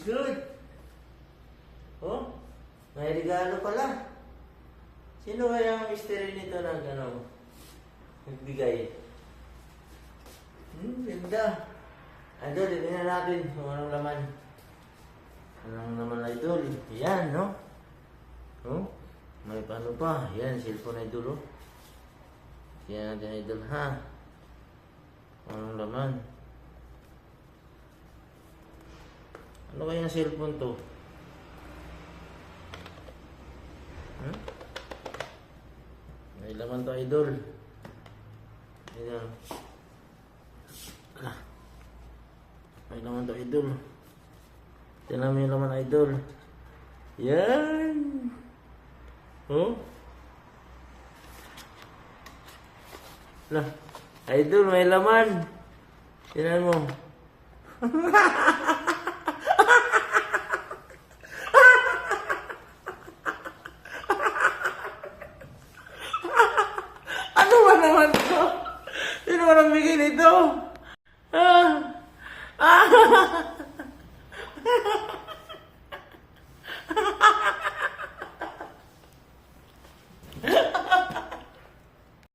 good. Oh, may regalo pala. Sino kaya ang mystery nito ng nagbigay? Ganda. Idol, tingnan natin kung anong laman. Anong naman, Idol? Yan, no? Oh, may paano pa? Yan, cellphone, Idol, oh. Yan natin, Idol, ha? Anong laman? Ano kaya yung cellphone to? May laman to, Idol. Ayan. May laman to, Idol. Tingnan mo yung laman, Idol. Yan. Oh. Lah, Idol, may laman. Tingnan mo. Ano ba naman to? Sino ba nagbigay nito?